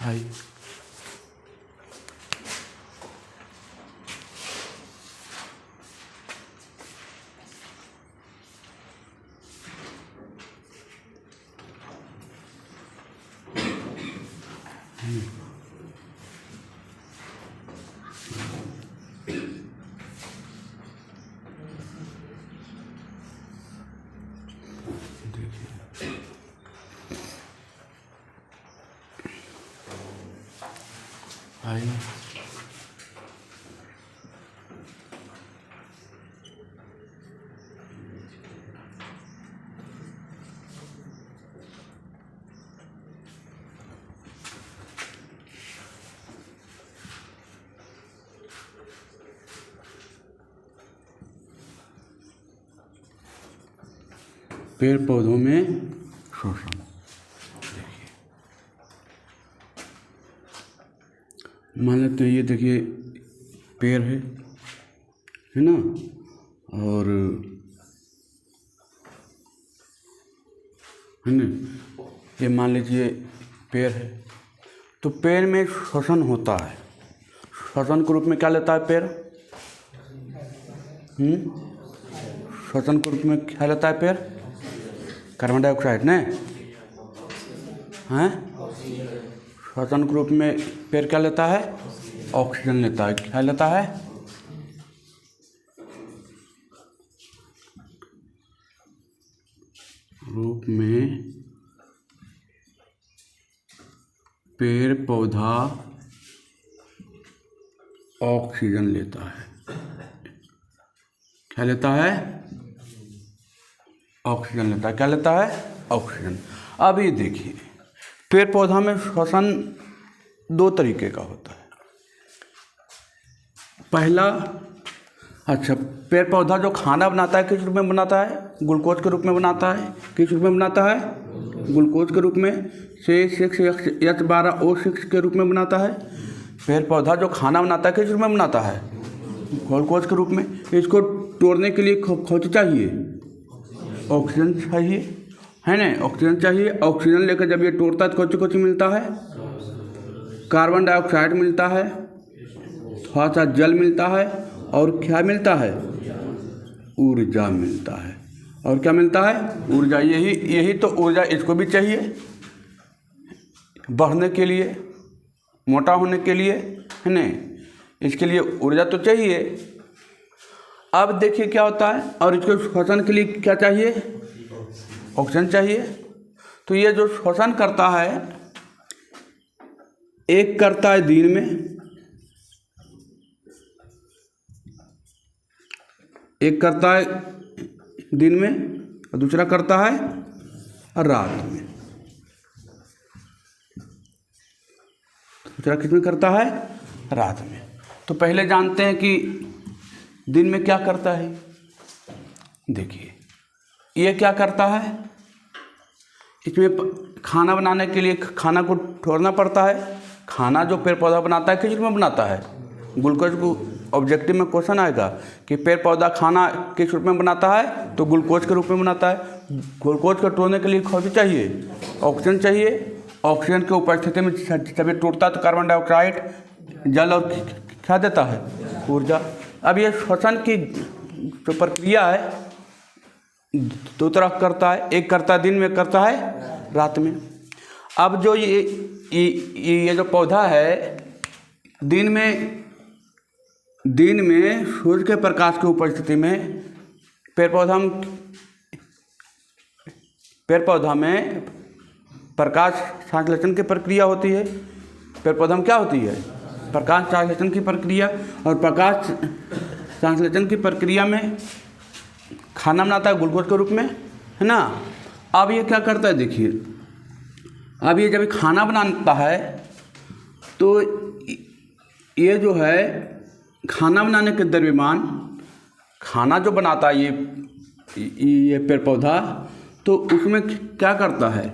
हाय। हाय। पेड़ पौधों में शोषण। देखिए, मान लेते हैं ये देखिए पेड़ है ना, और है ना, ये मान लीजिए पेड़ है, तो पेड़ में श्वसन होता है। श्वसन के रूप में क्या लेता है पेड़? श्वसन के रूप में क्या लेता है पेड़? कार्बन डाइऑक्साइड ने, हैं? श्वसन के रूप में पेड़ क्या लेता है? ऑक्सीजन लेता है। क्या लेता है? रूप में पेड़ पौधा ऑक्सीजन लेता है। क्या लेता है? ऑक्सीजन लेता है। क्या लेता है? ऑक्सीजन। अब ये देखिए, पेड़ पौधा में श्वसन दो तरीके का होता है। पहला, अच्छा, पेड़ पौधा जो खाना बनाता है किस रूप में बनाता है? ग्लूकोज के रूप में बनाता है। किस रूप में बनाता है? ग्लूकोज के रूप में। C6H12O6 के रूप में बनाता है। पेड़ पौधा जो खाना बनाता है किस रूप में बनाता है? ग्लूकोज के रूप में। इसको तोड़ने के लिए कौन चाहिए? ऑक्सीजन चाहिए, है ना? ऑक्सीजन चाहिए। ऑक्सीजन लेकर जब ये तोड़ता है तो कौन सी मिलता है? कार्बन डाइऑक्साइड मिलता है, थोड़ा सा जल मिलता है, और क्या मिलता है? ऊर्जा मिलता है। और क्या मिलता है? ऊर्जा। यही तो ऊर्जा इसको भी चाहिए, बढ़ने के लिए, मोटा होने के लिए, है ना? इसके लिए ऊर्जा तो चाहिए। अब देखिए क्या होता है, और इसको श्वसन के लिए क्या चाहिए? ऑक्सीजन चाहिए। तो ये जो श्वसन करता है, एक करता है दिन में, एक करता है दिन में, और दूसरा करता है रात में। दूसरा किस में करता है? रात में। तो पहले जानते हैं कि दिन में क्या करता है। देखिए, ये क्या करता है, इसमें खाना बनाने के लिए खाना को तोड़ना पड़ता है। खाना जो पेड़ पौधा बनाता है किस रूप में बनाता है? ग्लूकोज को ऑब्जेक्टिव में क्वेश्चन आएगा कि पेड़ पौधा खाना किस रूप में बनाता है, तो ग्लूकोज के रूप में बनाता है। ग्लूकोज को तोड़ने के लिए कौन चाहिए? ऑक्सीजन चाहिए। ऑक्सीजन की उपस्थिति में जब ये टूटता है तो कार्बन डाइऑक्साइड, जल और क्या देता है? ऊर्जा। अब ये श्वसन की जो प्रक्रिया है दो तरह करता है, एक करता है दिन में, करता है रात में। अब जो ये जो पौधा है, दिन में सूर्य के प्रकाश की उपस्थिति में पेड़ पौधा में प्रकाश संश्लेषण की प्रक्रिया होती है। पेड़ पौधा में क्या होती है? प्रकाश संश्लेषण की प्रक्रिया। और प्रकाश संश्लेषण की प्रक्रिया में खाना बनाता है ग्लूकोज के रूप में, है ना? अब ये क्या करता है, देखिए, अब ये जब खाना बनाता है तो ये जो है खाना बनाने के दरमियान, खाना जो बनाता है ये पेड़ पौधा, तो उसमें क्या करता है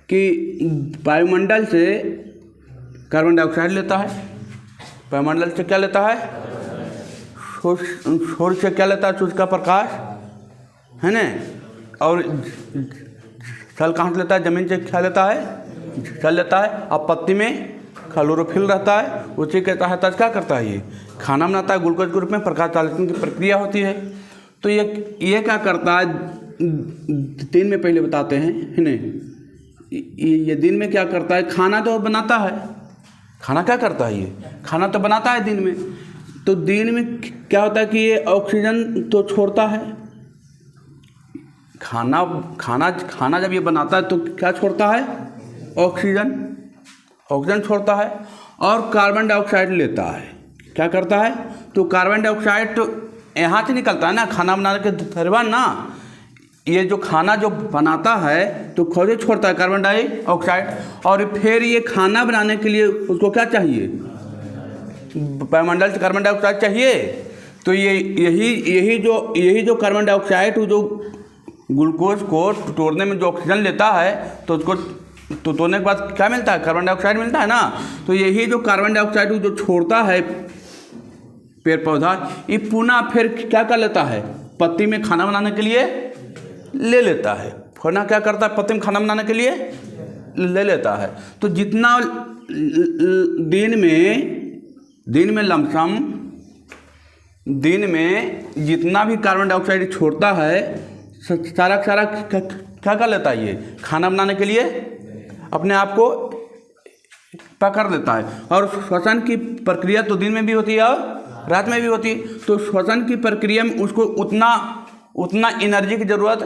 कि वायुमंडल से कार्बन डाइऑक्साइड लेता है। वायुमंडल से क्या लेता है? सूर्य से क्या लेता है? सूर्य का प्रकाश, है ना? और जल कहाँ से लेता है? जमीन से क्या लेता है? जल लेता है। अब पत्ती में क्लोरोफिल रहता है, उसी के तहत क्या करता है, ये खाना बनाता है। ग्लूकोज के रूप में प्रकाश संश्लेषण की प्रक्रिया होती है। तो ये क्या करता है, दिन में पहले बताते हैं, है नहीं, ये दिन में क्या करता है, खाना तो बनाता है। खाना क्या करता है, ये खाना तो बनाता है दिन में। तो दिन में क्या होता है कि ये ऑक्सीजन तो छोड़ता है। खाना जब ये बनाता है तो क्या छोड़ता है, ऑक्सीजन छोड़ता है और कार्बन डाइऑक्साइड लेता है। क्या करता है, तो कार्बन डाइऑक्साइड तो यहाँ से निकलता है ना, खाना बनाने के दौरान ना, ये जो खाना जो बनाता है तो खुद छोड़ता है कार्बन डाइऑक्साइड, और फिर ये खाना बनाने के लिए उसको क्या चाहिए, वायुमंडल से कार्बन डाइऑक्साइड चाहिए। तो यही जो कार्बन डाइऑक्साइड जो ग्लूकोज को तोड़ने में जो ऑक्सीजन लेता है, तो उसको तो तोड़ने के बाद क्या मिलता है, कार्बन डाइऑक्साइड मिलता है ना। तो यही जो कार्बन डाइऑक्साइड जो छोड़ता है पेड़ पौधा, ये पुनः फिर क्या कर लेता है, पत्ती में खाना बनाने के लिए ले लेता है। पुनः क्या करता है, पत्ती में खाना बनाने के लिए ले लेता है। तो जितना दिन में लमसम दिन में जितना भी कार्बन डाइऑक्साइड छोड़ता है, सारा क्या कर लेता है, ये खाना बनाने के लिए अपने आप को पकड़ लेता है। और श्वसन की प्रक्रिया तो दिन में भी होती है और रात में भी होती है। तो श्वसन की प्रक्रिया में उसको उतना एनर्जी की ज़रूरत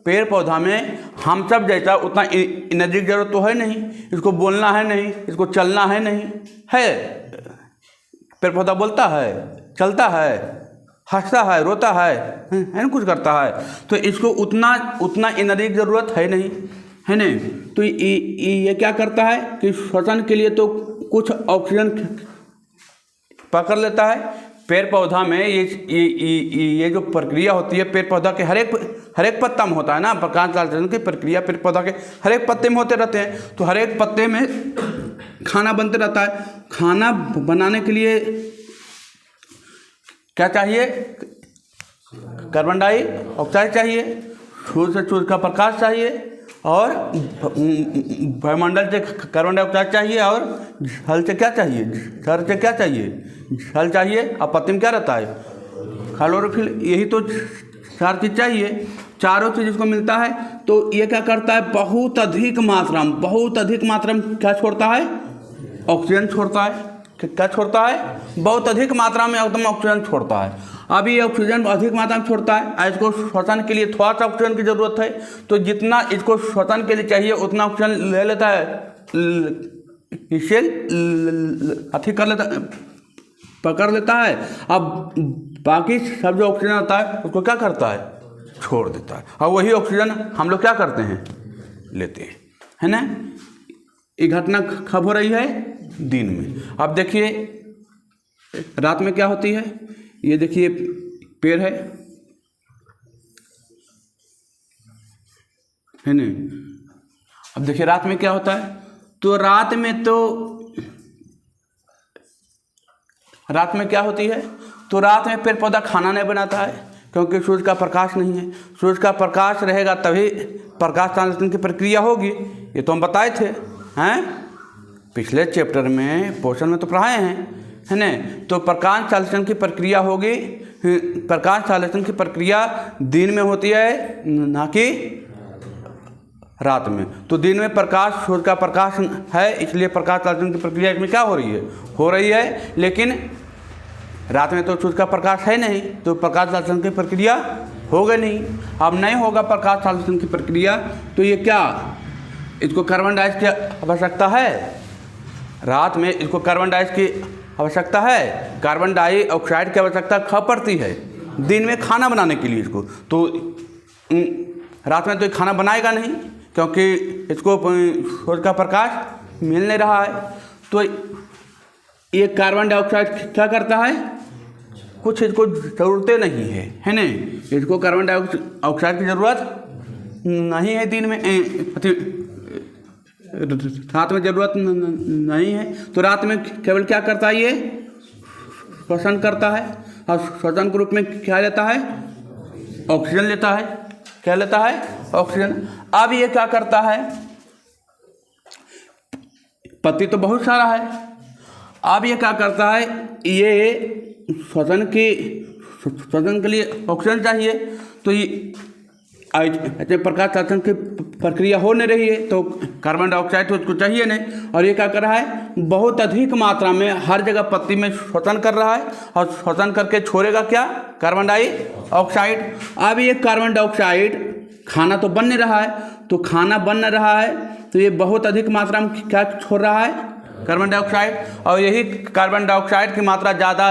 पेड़ पौधा में हम सब जैसा उतना एनर्जी की ज़रूरत तो है नहीं। इसको बोलना है नहीं, इसको चलना है नहीं, है पेड़ पौधा बोलता है, चलता है, हंसता है, रोता है ना, कुछ करता है। तो इसको उतना एनर्जी की ज़रूरत है नहीं, है नहीं। तो ये क्या करता है कि श्वसन के लिए तो कुछ ऑक्सीजन पकड़ लेता है। पेड़ पौधा में ये जो प्रक्रिया होती है, पेड़ पौधा के हर एक पत्ता में होता है ना, प्रकाश संश्लेषण की प्रक्रिया पेड़ पौधा के हर एक पत्ते में होते रहते हैं। तो हर एक पत्ते में खाना बनते रहता है। खाना बनाने के लिए क्या चाहिए, कार्बन डाइऑक्साइड चाहिए, सूर्य से सूर्य का प्रकाश चाहिए, और वायुमंडल से कार्बन डाइऑक्साइड चाहिए, और जल से क्या चाहिए, जल से क्या चाहिए, जल चाहिए। और पत्ती में क्या रहता है, क्लोरोफिल। यही तो चार चीज़ चाहिए। चारों चीज़ इसको मिलता है। तो ये क्या करता है, बहुत अधिक मात्रा में क्या छोड़ता है, ऑक्सीजन छोड़ता है। क्या छोड़ता है, बहुत अधिक मात्रा में एकदम ऑक्सीजन छोड़ता है। अब ये ऑक्सीजन अधिक मात्रा में छोड़ता है, इसको श्वसन के लिए थोड़ा सा ऑक्सीजन की ज़रूरत है। तो जितना इसको श्वसन के लिए चाहिए उतना ऑक्सीजन ले लेता है, इसे अधिक कर लेता, पकड़ लेता है। अब बाकी सब जो ऑक्सीजन आता है उसको क्या करता है, छोड़ देता है। और वही ऑक्सीजन हम लोग क्या करते हैं, लेते हैं, है ना। ये घटना कब हो रही है, दिन में। अब देखिए रात में क्या होती है, ये देखिए पेड़ है नहीं। अब देखिए रात में क्या होता है, तो रात में क्या होती है, तो रात में पेड़ पौधा खाना नहीं बनाता है, क्योंकि सूर्य का प्रकाश नहीं है। सूर्य का प्रकाश रहेगा तभी प्रकाश संश्लेषण की प्रक्रिया होगी। ये तो हम बताए थे, हैं पिछले चैप्टर में, पोर्शन में तो पढ़ाए हैं, है ना। तो प्रकाश संश्लेषण की प्रक्रिया होगी, प्रकाश संश्लेषण की प्रक्रिया दिन में होती है, ना कि रात में। तो दिन में प्रकाश, सूर्य का प्रकाश है, इसलिए प्रकाश संश्लेषण की प्रक्रिया इसमें क्या हो रही है। लेकिन रात में तो सूर्य का प्रकाश है नहीं, तो प्रकाश संश्लेषण की प्रक्रिया होगा नहीं। अब नहीं होगा प्रकाश संश्लेषण की प्रक्रिया, तो ये क्या, इसको कार्बन डाइऑक्साइड की आवश्यकता है। रात में इसको कार्बन डाइऑक्साइड की आवश्यकता है, कार्बन डाइऑक्साइड की आवश्यकता कब पड़ती है, दिन में खाना बनाने के लिए इसको। तो रात में तो खाना बनाएगा नहीं, क्योंकि इसको सूर्य का प्रकाश मिल नहीं रहा है। तो ये कार्बन डाइऑक्साइड क्या करता है, कुछ इसको ज़रूरतें नहीं है, है ना। इसको कार्बन डाइऑक्साइड की ज़रूरत नहीं है दिन में, रात में ज़रूरत नहीं है। तो रात में केवल क्या करता है, ये श्वसन करता है, और श्वसन के रूप में क्या लेता है, ऑक्सीजन लेता है। क्या लेता है, ऑक्सीजन। अब ये क्या करता है, पत्ती तो बहुत सारा अब ये क्या करता है, ये श्वसन के लिए ऑक्सीजन चाहिए, तो ये प्रकाश संश्लेषण की प्रक्रिया हो नहीं रही है, तो कार्बन डाइऑक्साइड तो उसको चाहिए नहीं, और ये क्या कर रहा है, बहुत अधिक मात्रा में हर जगह पत्ती में श्वसन कर रहा है, और श्वसन करके छोड़ेगा क्या, कार्बन डाइऑक्साइड। अब ये कार्बन डाइऑक्साइड, खाना तो बन नहीं रहा है, तो खाना बन नहीं रहा है तो ये बहुत अधिक मात्रा में क्या छोड़ रहा है, कार्बन डाइऑक्साइड, और यही कार्बन डाइऑक्साइड की मात्रा ज़्यादा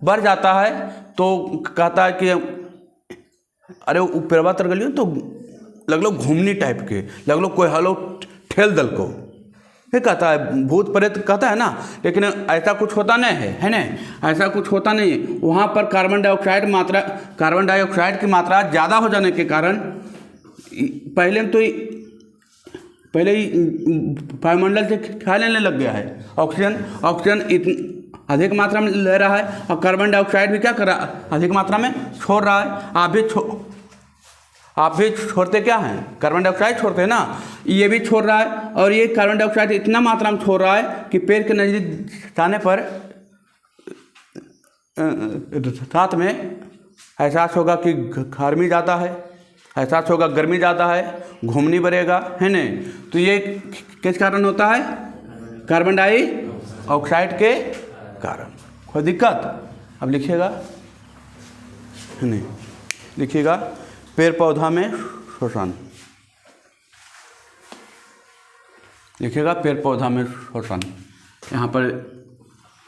बढ़ जाता है तो कहता है कि अरे ऊपरवा तर गलियो तो लगलो घूमनी टाइप के, लगलो कोई हलो ठेल दल को, ये कहता है, भूत प्रेत कहता है ना, लेकिन ऐसा कुछ होता नहीं है ना, ऐसा कुछ होता नहीं है। वहाँ पर कार्बन डाइऑक्साइड की मात्रा ज़्यादा हो जाने के कारण पहले ही वायुमंडल से खा लेने लग गया है, ऑक्सीजन इतनी अधिक मात्रा में ले रहा है, और कार्बन डाइऑक्साइड भी क्या कर रहा है, अधिक मात्रा में छोड़ रहा है। आप भी छोड़ते क्या हैं, कार्बन डाइऑक्साइड छोड़ते हैं ना, ये भी छोड़ रहा है, और ये कार्बन डाइऑक्साइड इतना मात्रा में छोड़ रहा है कि पेड़ के नज़दीक जाने पर रात में एहसास होगा कि गर्मी ज़्यादा है, एहसास होगा गर्मी ज़्यादा है, घूमनी बढ़ेगा, है न। तो ये किस कारण होता है, कार्बन डाइऑक्साइड के कारण। कोई दिक्कत, अब लिखिएगा, है नहीं, लिखिएगा पेड़ पौधा में श्वसन, लिखिएगा पेड़ पौधा में श्वसन, यहाँ पर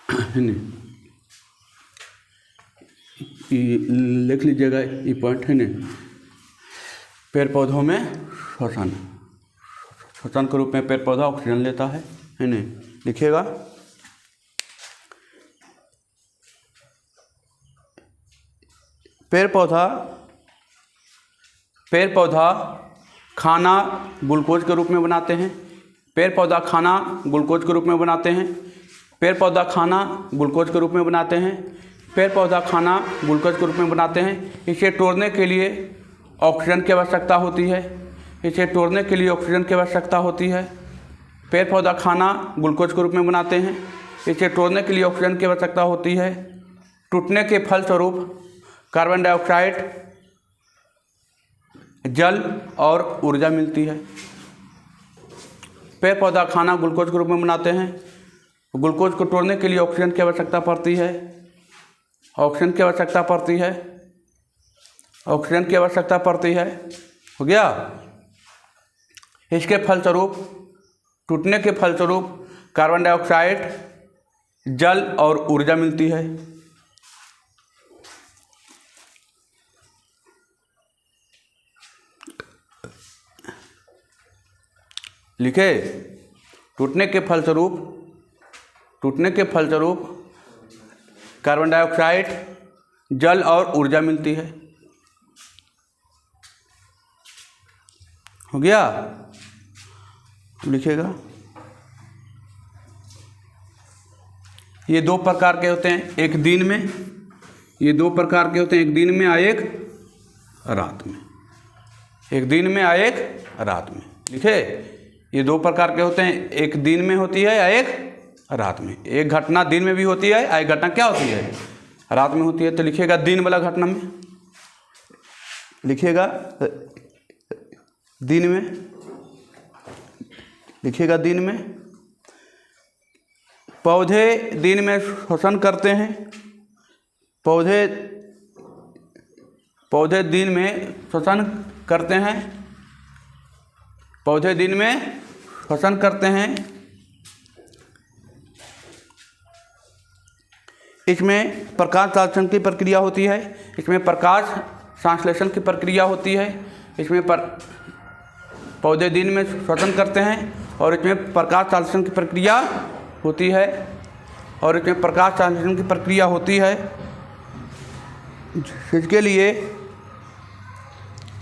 है नहीं, लिख लीजिएगा ये पॉइंट, है नहीं, पेड़ पौधों में श्वसन के रूप में पेड़ पौधा ऑक्सीजन लेता है नहीं, लिखिएगा पेड़ पौधा खाना ग्लूकोज के रूप में बनाते हैं, पेड़ पौधा खाना ग्लूकोज के रूप में बनाते हैं, पेड़ पौधा खाना ग्लूकोज के रूप में बनाते हैं, पेड़ पौधा खाना ग्लूकोज के रूप में बनाते हैं। इसे तोड़ने के लिए ऑक्सीजन की आवश्यकता होती है, इसे तोड़ने के लिए ऑक्सीजन की आवश्यकता होती है। पेड़ पौधा खाना ग्लूकोज के रूप में बनाते हैं, इसे तोड़ने के लिए ऑक्सीजन की आवश्यकता होती है। टूटने के फलस्वरूप कार्बन डाइऑक्साइड, जल और ऊर्जा मिलती है। पेड़ पौधा खाना ग्लूकोज के रूप में बनाते हैं, ग्लूकोज को तोड़ने के लिए ऑक्सीजन की आवश्यकता पड़ती है, ऑक्सीजन की आवश्यकता पड़ती है, ऑक्सीजन की आवश्यकता पड़ती है। हो गया। इसके फलस्वरूप, टूटने के फलस्वरूप कार्बन डाइऑक्साइड, जल और ऊर्जा मिलती है। लिखे, टूटने के फलस्वरूप कार्बन डाइऑक्साइड, जल और ऊर्जा मिलती है। हो गया। लिखिएगा, ये दो प्रकार के होते हैं एक दिन में, ये दो प्रकार के होते हैं, एक दिन में या एक रात में, एक दिन में या एक रात में। लिखे, ये दो प्रकार के होते हैं, एक दिन में होती है या एक रात में। एक घटना दिन में भी होती है, एक घटना क्या होती है, रात में होती है। तो लिखिएगा दिन वाला घटना में, लिखिएगा दिन में, लिखिएगा दिन में। पौधे दिन में श्वसन करते हैं, पौधे दिन में श्वसन करते हैं, पौधे दिन में श्वसन करते हैं। इसमें प्रकाश संश्लेषण की प्रक्रिया होती है, इसमें प्रकाश संश्लेषण की प्रक्रिया होती है। इसमें पौधे दिन में श्वसन करते हैं और इसमें प्रकाश संश्लेषण की प्रक्रिया होती है, और इसमें प्रकाश संश्लेषण की प्रक्रिया होती है। इसके लिए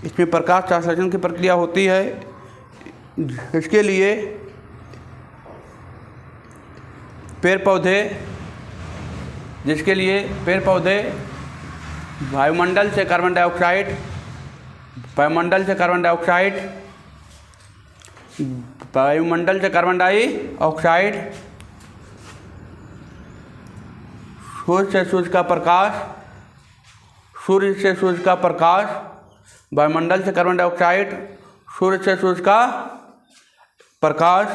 इसमें प्रकाश संश्लेषण की प्रक्रिया होती है, इसके लिए पेड़ पौधे, जिसके लिए पेड़ पौधे वायुमंडल से कार्बन डाइऑक्साइड, वायुमंडल से कार्बन डाइऑक्साइड सूर्य से सूर्य का प्रकाश, सूर्य से सूर्य का प्रकाश, वायुमंडल से कार्बन डाइऑक्साइड, सूर्य से सूर्य का प्रकाश,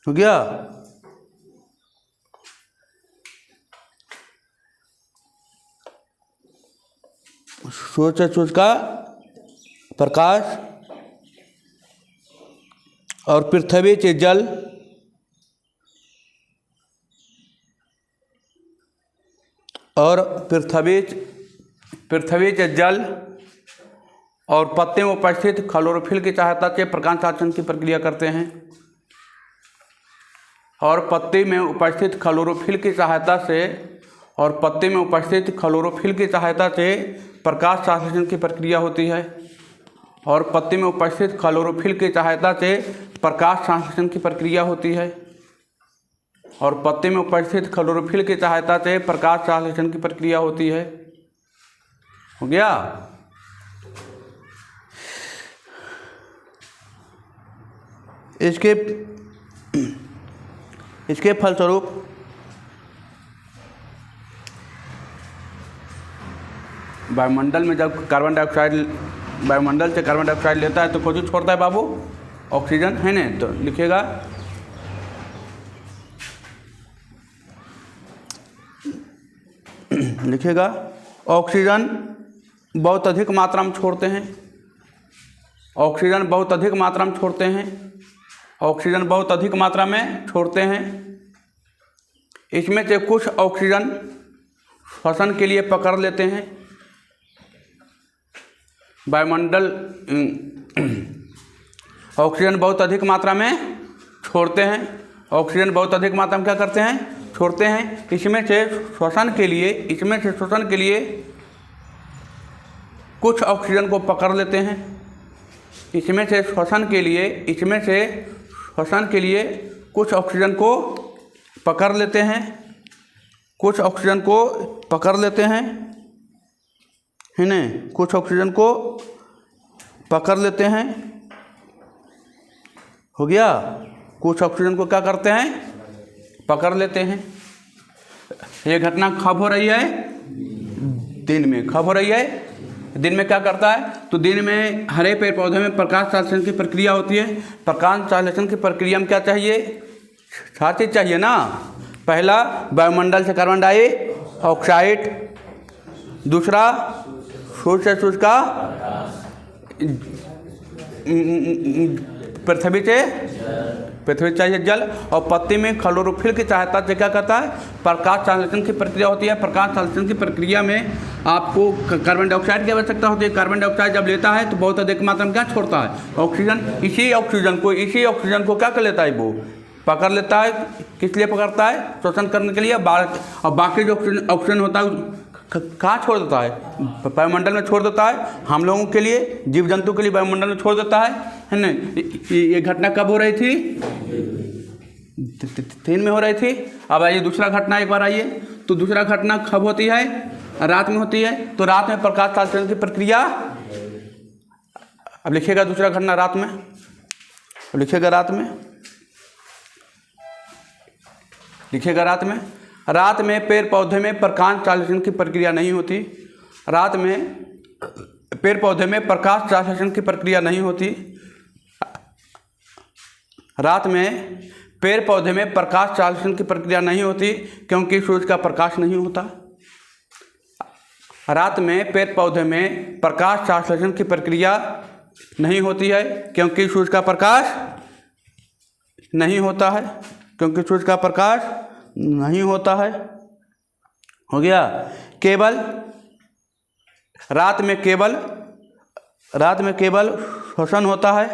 हो गया। सूर्य से सूर्य का प्रकाश और पृथ्वी से जल, और पृथ्वी से जल और पत्ते में उपस्थित क्लोरोफिल की सहायता से प्रकाश संश्लेषण की प्रक्रिया करते हैं, और पत्ते में उपस्थित क्लोरोफिल की सहायता से, और पत्ते में उपस्थित क्लोरोफिल की सहायता से प्रकाश संश्लेषण की प्रक्रिया होती है, और पत्ते में उपस्थित क्लोरोफिल की सहायता से प्रकाश संश्लेषण की प्रक्रिया होती है, और पत्ते में उपस्थित क्लोरोफिल की सहायता से प्रकाश संश्लेषण की प्रक्रिया होती है। हो गया। इसके फलस्वरूप वायुमंडल में जब कार्बन डाइऑक्साइड, वायुमंडल से कार्बन डाइऑक्साइड लेता है तो कौन सी छोड़ता है बाबू? ऑक्सीजन, है ना। तो लिखिएगा ऑक्सीजन बहुत अधिक मात्रा में छोड़ते हैं, ऑक्सीजन बहुत अधिक मात्रा में छोड़ते हैं, ऑक्सीजन बहुत अधिक मात्रा में छोड़ते हैं। इसमें से कुछ ऑक्सीजन श्वसन के लिए पकड़ लेते हैं। वायुमंडल ऑक्सीजन बहुत अधिक मात्रा में छोड़ते हैं, ऑक्सीजन बहुत अधिक मात्रा में क्या करते हैं? छोड़ते हैं। इसमें से श्वसन के लिए कुछ ऑक्सीजन को पकड़ लेते हैं। इसमें से श्वसन के लिए कुछ ऑक्सीजन को पकड़ लेते हैं, कुछ ऑक्सीजन को पकड़ लेते हैं, है ना। कुछ ऑक्सीजन को पकड़ लेते हैं, हो गया। कुछ ऑक्सीजन को क्या करते हैं? पकड़ लेते हैं। ये घटना कब हो रही है? दिन में। कब हो रही है? दिन में। क्या करता है? तो दिन में हरे पेड़ पौधे में प्रकाश संश्लेषण की प्रक्रिया होती है। प्रकाश संश्लेषण की प्रक्रिया में क्या चाहिए? 4 चीज चाहिए ना। पहला, वायुमंडल से कार्बन डाइऑक्साइड, दूसरा सूर्य से सूर्य का, पृथ्वी चाहिए जल, और पत्ते में क्लोरोफिल की सहायता से क्या करता है? प्रकाश संश्लेषण की प्रक्रिया होती है। प्रकाश संश्लेषण की प्रक्रिया में आपको कार्बन डाइऑक्साइड की आवश्यकता होती है। कार्बन डाइऑक्साइड जब लेता है तो बहुत अधिक मात्रा में क्या छोड़ता है? ऑक्सीजन। इसी ऑक्सीजन को क्या कर लेता है? वो पकड़ लेता है। किस लिए पकड़ता है? श्वसन करने के लिए। और बाकी जो ऑक्सीजन होता है कहाँ छोड़ देता है? वायुमंडल में छोड़ देता है। हम लोगों के लिए, जीव जंतु के लिए वायुमंडल में छोड़ देता है ना। ये घटना कब हो रही थी? दिन में हो रही थी। अब आइए दूसरा घटना एक बार आइए। तो दूसरा घटना कब होती है? रात में होती है। तो रात में प्रकाश संश्लेषण की प्रक्रिया, अब लिखिएगा दूसरा घटना रात में। अब लिखिएगा रात में, लिखिएगा रात में। रात में पेड़ पौधे में प्रकाश संश्लेषण की प्रक्रिया नहीं होती। रात में पेड़ पौधे में प्रकाश संश्लेषण की प्रक्रिया नहीं होती। रात में पेड़ पौधे में प्रकाश संश्लेषण की प्रक्रिया नहीं होती क्योंकि सूरज का प्रकाश नहीं होता। रात में पेड़ पौधे में प्रकाश संश्लेषण की प्रक्रिया नहीं होती है क्योंकि सूरज का प्रकाश नहीं होता है, क्योंकि सूरज का प्रकाश नहीं होता है। हो गया। केवल रात में केवल श्वसन होता है।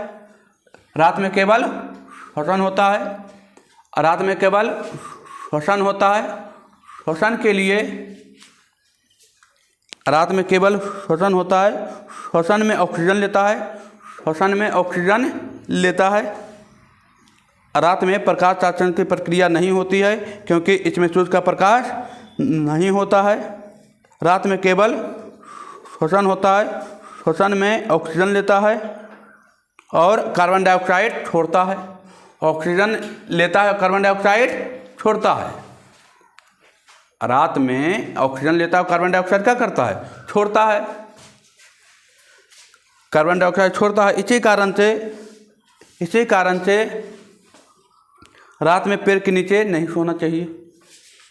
रात में केवल श्वसन होता है। रात में केवल श्वसन होता है। श्वसन के लिए रात में केवल श्वसन होता है। श्वसन में ऑक्सीजन लेता है। श्वसन में ऑक्सीजन लेता है। रात में प्रकाश संश्लेषण की प्रक्रिया नहीं होती है क्योंकि इसमें सूरज का प्रकाश नहीं होता है। रात में केवल श्वसन होता है। श्वसन में ऑक्सीजन लेता है और कार्बन डाइऑक्साइड छोड़ता है, ऑक्सीजन लेता है, कार्बन डाइऑक्साइड छोड़ता है। रात में ऑक्सीजन लेता है, कार्बन डाइऑक्साइड क्या करता है? छोड़ता है, कार्बन डाइऑक्साइड छोड़ता है। इसी कारण से रात में पेड़ के नीचे नहीं सोना चाहिए।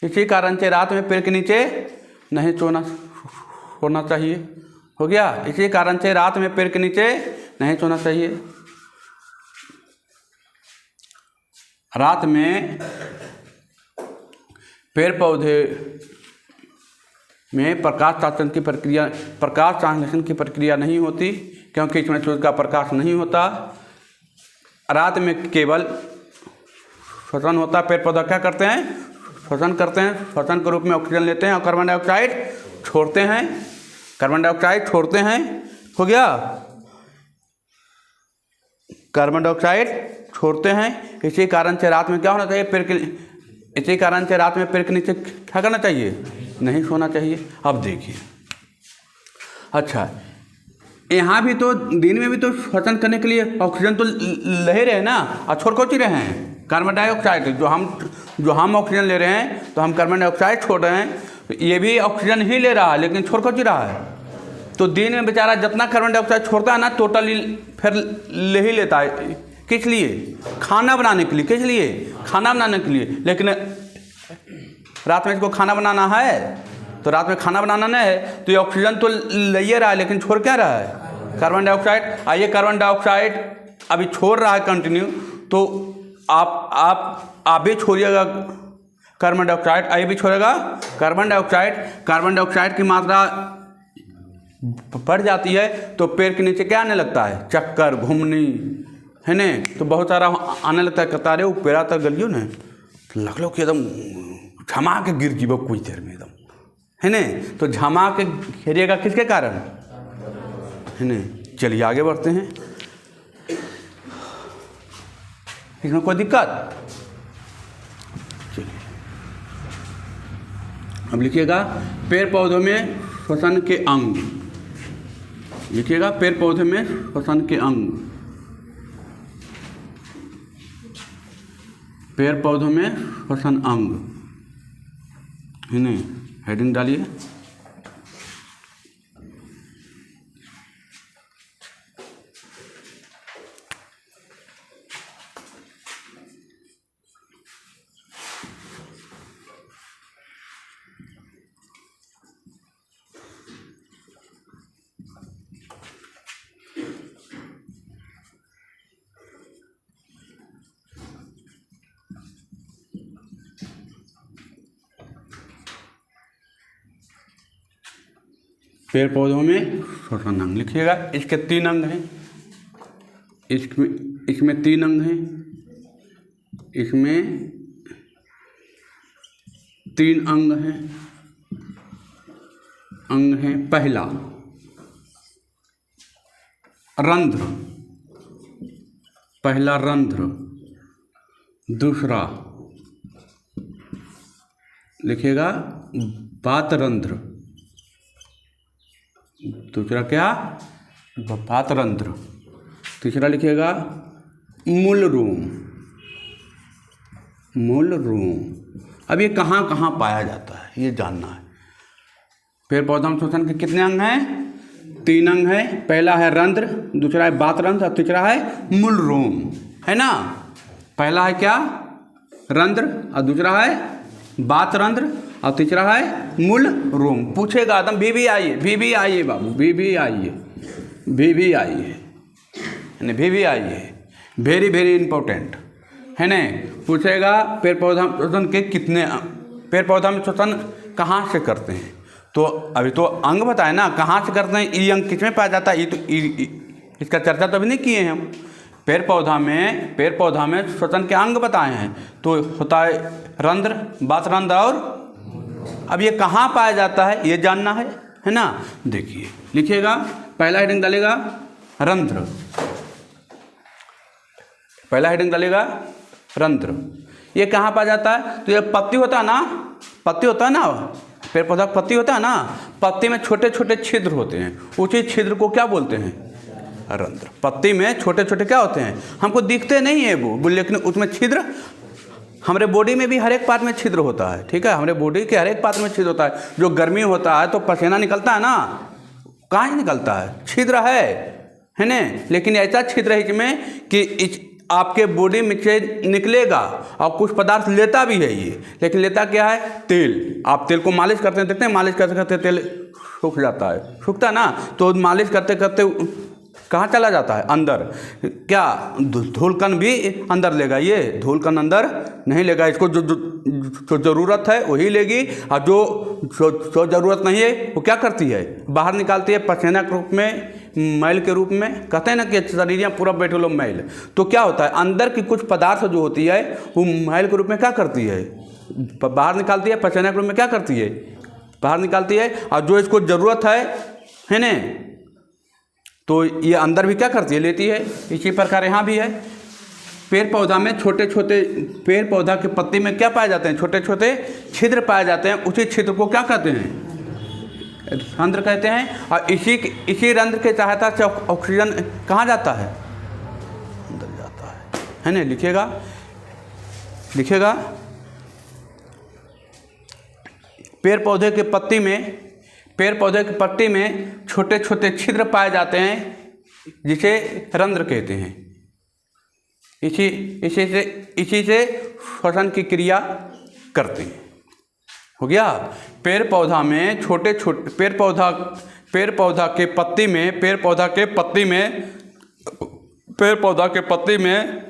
इसी कारण से रात में पेड़ के नीचे नहीं सोना चाहिए। हो गया? इसी कारण से रात में पेड़ के नीचे नहीं सोना चाहिए। रात में पेड़ पौधे में प्रकाश संश्लेषण की प्रक्रिया नहीं होती, क्योंकि इसमें सूर्य का प्रकाश नहीं होता। रात में केवल श्वसन होता है। पेड़ पौधा क्या करते हैं? श्वसन करते हैं। श्वसन के रूप में ऑक्सीजन लेते हैं और कार्बन डाइऑक्साइड छोड़ते हैं। हो गया? कार्बन डाइऑक्साइड छोड़ते हैं। इसी कारण से रात में क्या होना चाहिए? इसी कारण से रात में पेड़ के नीचे क्या करना चाहिए? नहीं सोना चाहिए। अब देखिए, अच्छा, यहाँ भी तो दिन में भी तो श्वसन करने के लिए ऑक्सीजन तो ले रहे हैं ना, और छोड़ कौन रहे हैं? Carbon dioxide. जो हम ऑक्सीजन ले रहे हैं तो हम कार्बन डाइऑक्साइड छोड़ रहे हैं। तो ये भी ऑक्सीजन ही ले रहा है, लेकिन छोड़ कौन रहा है? तो दिन में बेचारा जितना कार्बन डाइऑक्साइड छोड़ता है ना, टोटली फिर ले ही लेता है। किस लिए? खाना बनाने के लिए। किस लिए? खाना बनाने के लिए। लेकिन रात में इसको खाना बनाना है, तो रात में खाना बनाना नहीं है, तो ये ऑक्सीजन तो ले रहा है, लेकिन छोड़ क्या रहा है? Carbon dioxide. आइए, कार्बन डाइऑक्साइड अभी छोड़ रहा है कंटिन्यू, तो आप भी छोड़िएगा कार्बन डाइऑक्साइड। आइए भी छोड़ेगा कार्बन डाइऑक्साइड की मात्रा बढ़ जाती है तो पेड़ के नीचे क्या आने लगता है? चक्कर, घूमनी, है न, तो बहुत सारा आने लगता है। कतारे पेड़ा तक गलियो न, लग लो कि एकदम झमा के गिर जीवो कुछ देर में एकदम, है न। तो झमा के घेरिएगा किसके कारण? है न। चलिए आगे बढ़ते हैं। इसमें कोई दिक्कत? चलिए, अब लिखिएगा पेड़ पौधों में श्वसन के अंग। लिखिएगा पेड़ पौधे में श्वसन के अंग। पेड़ पौधों में श्वसन अंग, है न। हेडिंग डालिए। पेड़ पौधों में श्वसन अंग लिखिएगा। इसके 3 अंग हैं। इसमें 3 अंग हैं। इसमें 3 अंग हैं। अंग हैं, पहला रंध्र, पहला रंध्र। दूसरा लिखिएगा वातरंध्र। दूसरा क्या? वातरंध्र। तीसरा लिखिएगा मूल रोम। मूल रोम। अब ये कहाँ कहाँ पाया जाता है ये जानना है। पेड़ पौधा में श्वसन के कितने अंग हैं? 3 अंग हैं। पहला है रंध्र, दूसरा है वातरंध्र और तीसरा है मूल रोम, है ना। पहला है क्या? रंध्र, और दूसरा है वातरंध्र, और तीसरा है मूल रोम। पूछेगा एकदम भी आइए बाबू, भी आइए, वेरी वेरी इंपॉर्टेंट, है न। पूछेगा पेड़ पौधा में श्वसन के कितने, पेड़ पौधा में श्वसन कहाँ से करते हैं? तो अभी तो अंग बताए ना, कहाँ से करते हैं। ये अंग किस में पाया जाता है? ये तो इसका चर्चा तो अभी नहीं किए हैं हम। पेड़ पौधा में श्वसन के अंग बताए हैं, तो होता है रंध्र, वातरंध्र और अब ये कहाँ पाया जाता है ये जानना है ना। देखिए लिखिएगा, पहला हेडिंग डालेगा रंध्र। पहला हेडिंग डालेगा रंध्र। ये कहाँ पाया जाता है? तो ये पत्ती होता है ना, पेड़ पौधा पत्ती होता है ना, पत्ती में छोटे छोटे छिद्र होते हैं। उसी छिद्र को क्या बोलते हैं? रंध्र। पत्ती में छोटे छोटे क्या होते हैं, हमको दिखते नहीं है वो, लेकिन उसमें छिद्र, हमारे बॉडी में भी हर एक पार्ट में छिद्र होता है, ठीक है, हमारे बॉडी के हर एक पार्ट में छिद्र होता है। जो गर्मी होता है तो पसीना निकलता है ना, कहाँ से निकलता है, छिद्र है ना। लेकिन ऐसा छिद्र है इसमें कि आपके बॉडी में से निकलेगा और कुछ पदार्थ लेता भी है ये, लेकिन लेता क्या है, तेल। आप तेल को मालिश करते हैं, देखते हैं मालिश करते करते तेल सूख जाता है, सूखता है ना, तो मालिश करते करते कहाँ चला जाता है, अंदर। क्या धूलकण भी अंदर लेगा, ये धूलकण अंदर नहीं लेगा, इसको जो ज़रूरत है वही लेगी, और जो ज़रूरत नहीं है वो क्या करती है, बाहर निकालती है पसीना के रूप में, मैल के रूप में। कहते हैं ना कि शरीर पूरा बैठे लो मैल, तो क्या होता है, अंदर की कुछ पदार्थ जो होती है वो मैल के रूप में क्या करती है, बाहर निकालती है, पसीना के रूप में क्या करती है, बाहर निकालती है। और जो इसको ज़रूरत है ना, तो ये अंदर भी क्या करती है, लेती है। इसी प्रकार यहाँ भी है, पेड़ पौधा में छोटे छोटे, पेड़ पौधा के पत्ती में क्या पाए जाते हैं, छोटे छोटे छिद्र पाए जाते हैं। उसी छिद्र को क्या कहते हैं, रंध्र कहते हैं। और इसी रंध्र के सहायता से ऑक्सीजन कहाँ जाता है, अंदर जाता है ना। लिखेगा पेड़ पौधे के पत्ती में छोटे छोटे छिद्र पाए जाते हैं, जिसे रंध्र कहते हैं। इसी से श्वसन की क्रिया करते हैं। हो गया। पेड़ पौधा में छोटे छोटे पेड़ पौधा के पत्ती में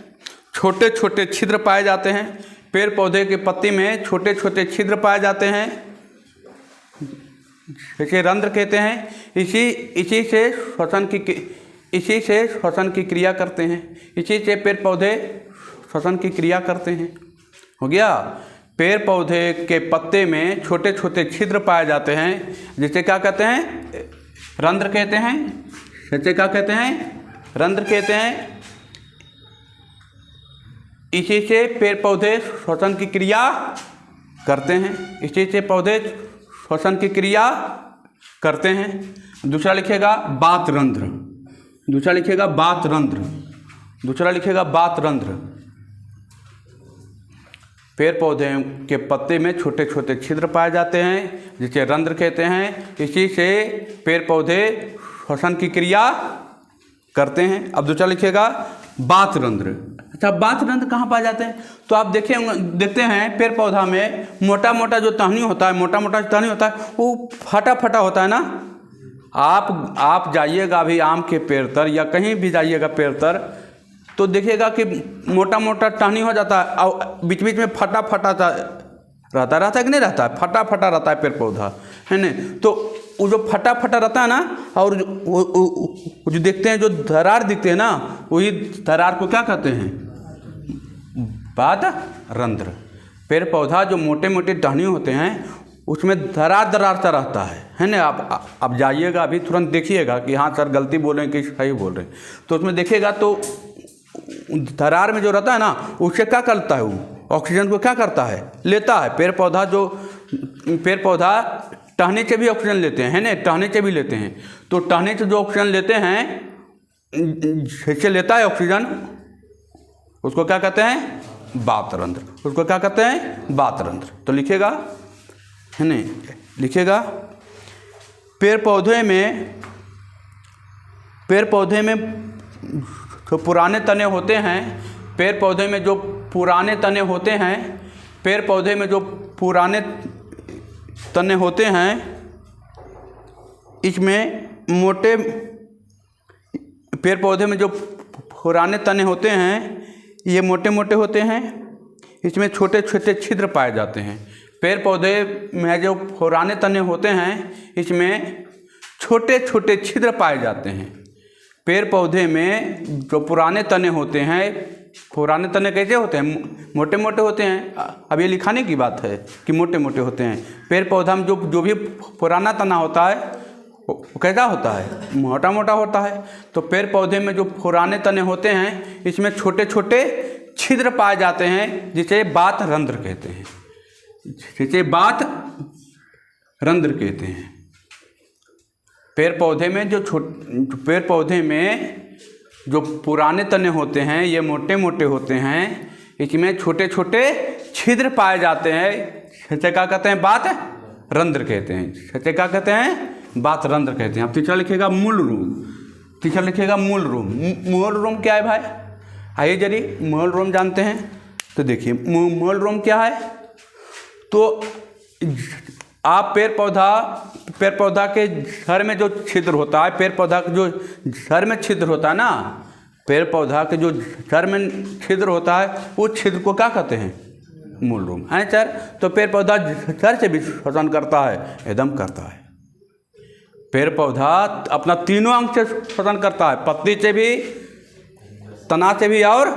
छोटे छोटे छिद्र पाए जाते हैं। पेड़ पौधे के पत्ती में छोटे छोटे छिद्र पाए जाते हैं, इसे रंध्र कहते हैं। इसी से श्वसन की क्रिया करते हैं। इसी से पेड़ पौधे श्वसन की क्रिया करते हैं। हो गया। पेड़ पौधे के पत्ते में छोटे छोटे छिद्र पाए जाते हैं, जिसे क्या कहते हैं, रंध्र कहते हैं। इसे क्या कहते हैं, रंध्र कहते हैं। इसी से पेड़ पौधे श्वसन की क्रिया करते हैं। इसी से पौधे श्वसन की क्रिया करते हैं। दूसरा लिखेगा बात रंध्र। दूसरा लिखेगा बात रंध्र। पेड़ पौधे के पत्ते में छोटे छोटे छिद्र पाए जाते हैं, जिसे रंध्र कहते हैं। इसी से पेड़ पौधे श्वसन की क्रिया करते हैं। अब दूसरा लिखेगा बात रंध्र। अच्छा, बात रंध्र कहाँ पाए जाते हैं, तो आप देखते हैं पेड़ पौधा में मोटा मोटा जो टहनी होता है, वो फटा होता है ना। आप जाइएगा अभी आम के पेड़ तर या कहीं भी जाइएगा पेड़ तर, तो देखिएगा कि मोटा मोटा टहनी हो जाता है और बीच बीच में फटा रहता है कि नहीं रहता है, फटा रहता है पेड़ पौधा, है ना। तो वो जो फटा रहता है ना, और वो जो देखते हैं, जो दरार दिखते हैं ना, वही दरार को क्या कहते हैं, बात रंध्र। पेड़ पौधा जो मोटे मोटे टहनी होते हैं, उसमें दरार सा रहता है ना। आप जाइएगा अभी तुरंत देखिएगा कि हाँ सर गलती बोल रहे हैं कि सही बोल रहे हैं, तो उसमें देखिएगा तो दरार में जो रहता है ना, उससे क्या करता है, वो ऑक्सीजन को क्या करता है, लेता है। पेड़ पौधा टहनी से भी ऑक्सीजन लेते हैं, है ना, टहनी से भी लेते हैं। तो टहनी से जो ऑक्सीजन लेते हैं, जिससे लेता है ऑक्सीजन, उसको क्या कहते हैं, बात रंध्र। उसको क्या कहते हैं, बात रंध्र। तो लिखेगा, है ना, लिखेगा पेड़ पौधे में जो पुराने तने होते हैं, पेड़ पौधे में जो पुराने तने होते हैं, पेड़ पौधे में जो पुराने तने होते हैं, इसमें मोटे, पेड़ पौधे में जो पुराने तने होते हैं, ये मोटे मोटे होते हैं। इसमें छोटे छोटे छिद्र पाए जाते हैं। पेड़ पौधे में जो पुराने तने होते हैं, इसमें छोटे छोटे छिद्र पाए जाते हैं। पेड़ पौधे में जो पुराने तने होते हैं, पुराने तने कैसे होते हैं, मोटे मोटे होते हैं। अब ये लिखाने की बात है कि मोटे मोटे होते हैं। पेड़ पौधा में जो भी पुराना तना होता है, वो कैसा होता है, मोटा मोटा होता है। तो पेड़ पौधे में जो पुराने तने होते हैं, इसमें छोटे छोटे छिद्र पाए जाते हैं, जिसे बात रंध्र कहते हैं। पेड़ पौधे में जो पुराने तने होते हैं ये मोटे मोटे होते हैं, इसमें छोटे छोटे छिद्र पाए जाते हैं। इसे क्या कहते हैं? बात रंध्र कहते हैं। इसे क्या कहते हैं? बात रंध्र कहते हैं। अब तीसरा लिखेगा मूल रूम। तीसरा लिखेगा मूल रूम। मूल रूम क्या है भाई? आइए जरिए मूल रूम जानते हैं। तो देखिए मूल रूम क्या है। तो आप पेड़ पौधा के जड़ में जो छिद्र होता है, पेड़ पौधा के जो जड़ में छिद्र होता है ना, पेड़ पौधा के जो जड़ में छिद्र होता है, वो छिद्र को क्या कहते हैं? मूल रूम है सर। तो पेड़ पौधा जड़ से भी श्वसन करता है, एकदम करता है। पेड़ पौधा अपना तीनों अंग से श्वसन करता है, पत्ती से भी, तना से भी और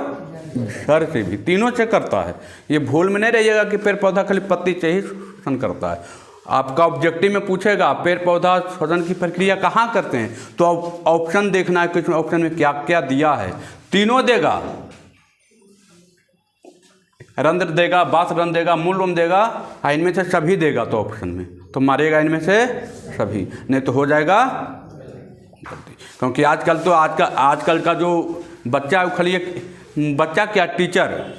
जड़ से भी, तीनों से करता है। ये भूल में नहीं रहिएगा कि पेड़ पौधा खाली पत्ती से ही श्वसन करता है। आपका ऑब्जेक्टिव में पूछेगा पेड़ पौधा श्वसन की प्रक्रिया कहाँ करते हैं, तो ऑप्शन देखना है कि ऑप्शन में क्या क्या दिया है। तीनों देगा, रंध्र देगा, बात रंध्र देगा, मूल रूम देगा, इनमें से सभी देगा। तो ऑप्शन में तो मारेगा इनमें से सभी, नहीं तो हो जाएगा गलती। क्योंकि आजकल का जो बच्चा है, खाली एक बच्चा क्या टीचर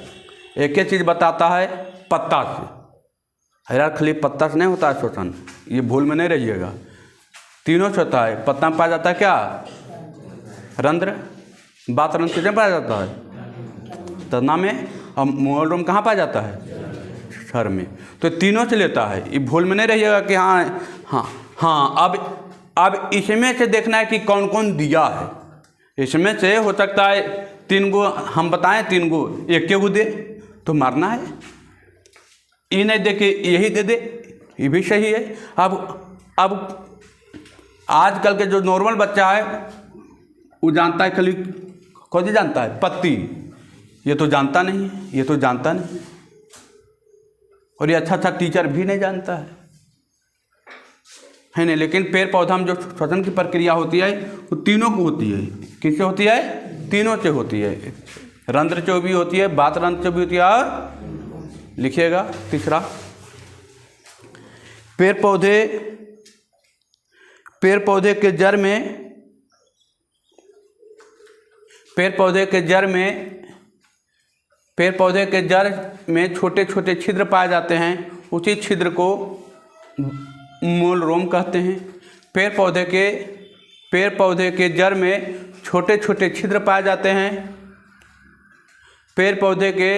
एक ही चीज़ बताता है, पत्ता से। यार खाली पत्ता से नहीं होता है श्वसन, ये भूल में नहीं रहिएगा। तीनों से होता है। पत्ता में पाया जाता है क्या? रंध्र। बात रंध्र किसमें पाया जाता है? तना में। और मूल रूम कहाँ पाया जाता है? जड़ में। तो तीनों से लेता है, ये भूल में नहीं रहिएगा कि हाँ। अब इसमें से देखना है कि कौन कौन दिया है। इसमें से हो सकता है 3 गो हम बताएं, 3 गो, एक गो दे तो मारना है। ये नहीं दे के यही दे दे, ये भी सही है। अब आजकल के जो नॉर्मल बच्चा है वो जानता है खाली कौन सी जानता है? पत्ती। ये तो जानता नहीं है, ये तो जानता नहीं, और ये अच्छा टीचर भी नहीं जानता है नहीं। लेकिन पेड़ पौधा में जो श्वसन की प्रक्रिया होती है वो तीनों को होती है। किससे होती है? तीनों से होती है। रंध्र से भी होती है, बात रंध्र से भी होती है। और लिखिएगा तीसरा, पेड़ पौधे के जड़ में छोटे छोटे छिद्र पाए जाते हैं, उसी छिद्र को मूल रूम कहते हैं। पेड़ पौधे के जड़ में छोटे छोटे छिद्र पाए जाते हैं। पेड़ पौधे के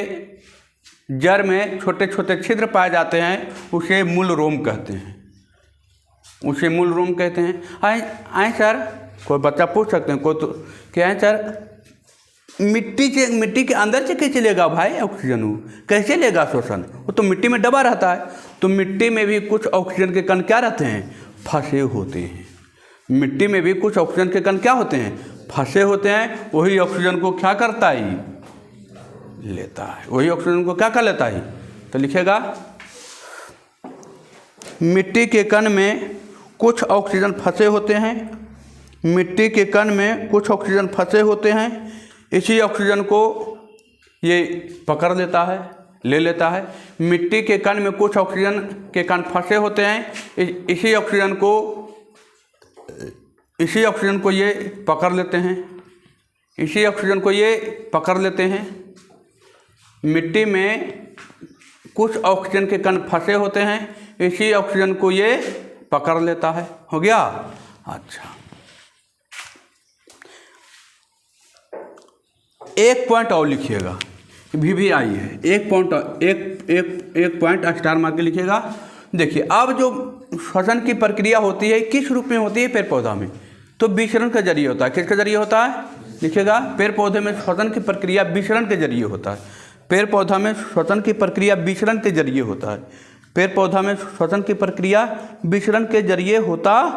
जड़ में छोटे छोटे छिद्र पाए जाते हैं, उसे मूल रूम कहते हैं। उसे मूल रूम कहते हैं। आए सर, कोई बच्चा पूछ सकते हैं, कोई तो क्या है सर, मिट्टी के अंदर से कैसे लेगा भाई ऑक्सीजन? वो कैसे लेगा श्वसन? वो तो मिट्टी में दबा रहता है। तो मिट्टी में भी कुछ ऑक्सीजन के कण क्या रहते हैं? फंसे होते हैं। मिट्टी में भी कुछ ऑक्सीजन के कण क्या होते हैं? फंसे होते हैं। वही ऑक्सीजन को क्या करता है? लेता है। वही ऑक्सीजन को क्या कर लेता है? तो लिखेगा, मिट्टी के कण में कुछ ऑक्सीजन फंसे होते हैं। मिट्टी के कण में कुछ ऑक्सीजन फंसे होते हैं। इसी ऑक्सीजन को ये पकड़ लेता है, ले लेता है। मिट्टी के कण में कुछ ऑक्सीजन के कण फंसे होते हैं। इसी ऑक्सीजन को ये पकड़ लेते हैं। इसी ऑक्सीजन को ये पकड़ लेते हैं। मिट्टी में कुछ ऑक्सीजन के कण फंसे होते हैं। इसी ऑक्सीजन को ये पकड़ लेता है। हो गया? अच्छा, एक पॉइंट और लिखिएगा, भी आई है। एक पॉइंट स्टार मार के लिखिएगा। देखिए, अब जो श्वसन की प्रक्रिया होती है किस रूप में होती है पेड़ पौधा में? तो विसरण के जरिए होता है। किसके जरिए होता है? लिखिएगा, पेड़ पौधे में श्वसन की प्रक्रिया विसरण के जरिए होता है। पेड़ पौधा में श्वसन की प्रक्रिया विसरण के जरिए होता है। पेड़ पौधा में श्वसन की प्रक्रिया विसरण के जरिए होता है।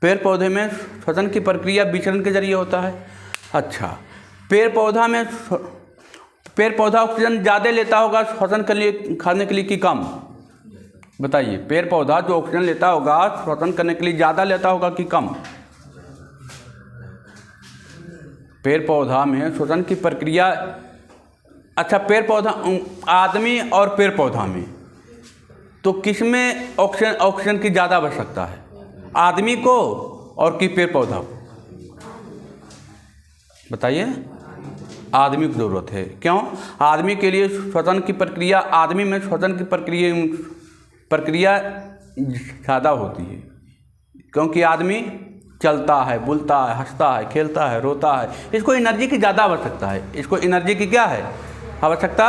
पेड़ पौधे में श्वसन की प्रक्रिया विसरण के जरिए होता है। अच्छा, पेड़ पौधा ऑक्सीजन ज़्यादा लेता होगा श्वसन के लिए, खाने के लिए कि कम? बताइए, पेड़ पौधा जो ऑक्सीजन लेता होगा श्वसन करने के लिए ज़्यादा लेता होगा कि कम? पेड़ पौधा में श्वसन की प्रक्रिया, अच्छा, पेड़ पौधा, आदमी और पेड़ पौधा में तो किस में ऑक्सीजन की ज़्यादा आवश्यकता है? आदमी को और कि पेड़ पौधा को? बताइए, आदमी की ज़रूरत है। क्यों? आदमी के लिए श्वसन की प्रक्रिया, आदमी में श्वसन की प्रक्रिया ज़्यादा होती है, क्योंकि आदमी चलता है, बोलता है, हंसता है, खेलता है, रोता है। इसको एनर्जी की ज़्यादा आवश्यकता है। इसको एनर्जी की क्या है? आवश्यकता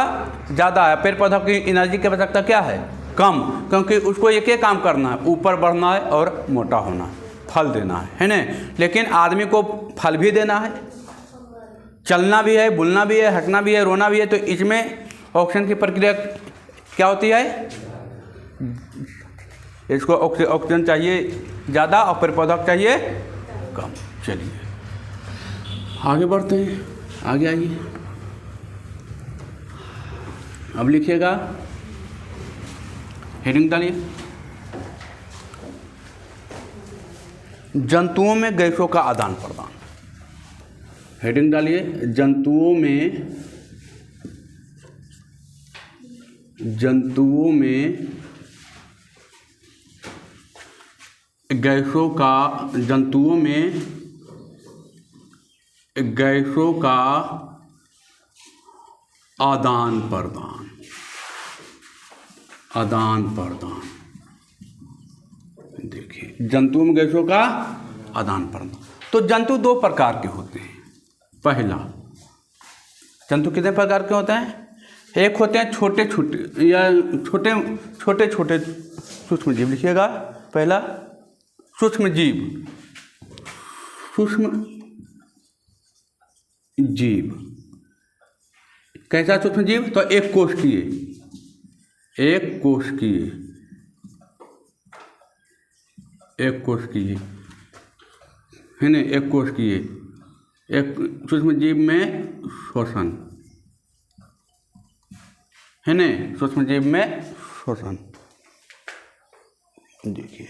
ज़्यादा है। पेड़ पौधों की एनर्जी की आवश्यकता क्या है? कम, क्योंकि उसको एक ही काम करना है, ऊपर बढ़ना है और मोटा होना है, फल देना है ना। लेकिन आदमी को फल भी देना है, चलना भी है, बोलना भी है, हंसना भी है, रोना भी है। तो इसमें ऑक्सीजन की प्रक्रिया क्या होती है? इसको ऑक्सीजन चाहिए ज़्यादा और पेड़ पौधा चाहिए कम। चलिए आगे बढ़ते हैं, आगे आइए। अब लिखिएगा, हेडिंग डालिए, जंतुओं में गैसों का आदान प्रदान। हेडिंग डालिए, जंतुओं में गैसों का आदान प्रदान। देखिए, जंतुओं में गैसों का आदान प्रदान। तो जंतु दो प्रकार के होते हैं। पहला, जंतु कितने प्रकार के होते हैं? एक होते हैं छोटे छोटे सूक्ष्म जीव। लिखिएगा, पहला सूक्ष्म जीव। कैसा सूक्ष्म जीव? तो एक कोशिकीय है ना, एक कोशिकीय। एक सूक्ष्म जीव में श्वसन है ना, सूक्ष्म जीव में श्वसन। देखिए,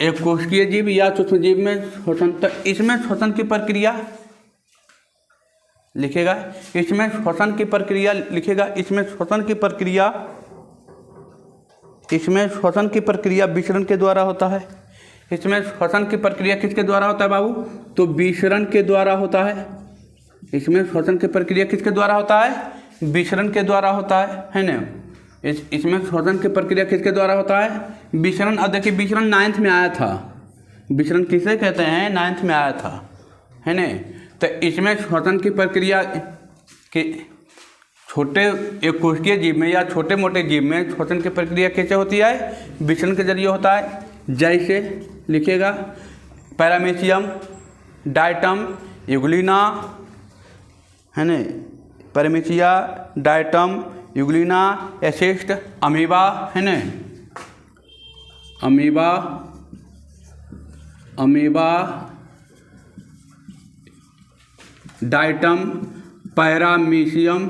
एक कोशिकीय जीव या सूक्ष्म जीव में श्वसन। तो इसमें श्वसन की प्रक्रिया लिखेगा, इसमें श्वसन की प्रक्रिया लिखेगा, इसमें श्वसन की प्रक्रिया विसरण के द्वारा होता है। इसमें श्वसन की प्रक्रिया किसके द्वारा होता है बाबू? तो विसरण के द्वारा होता है। इसमें श्वसन की प्रक्रिया किसके द्वारा होता है? विसरण के द्वारा होता है ना। इसमें श्वसन की प्रक्रिया किसके द्वारा होता है? विसरण। अब देखिए, विसरण 9th में आया था। विसरण किसे कहते हैं? 9th में आया था, है ना। तो इसमें श्वसन की प्रक्रिया के छोटे एक कोशिकीय जीव में या छोटे मोटे जीव में श्वसन की प्रक्रिया कैसे होती है? विसरण के जरिए होता है। जैसे लिखिएगा, पैरामीशियम, डायटम, यूग्लिना, है ना, पैरामीशिया, डायटम, यूग्लिना, एसिस्ट, अमीबा, है ना, amoeba, diatom, paramecium,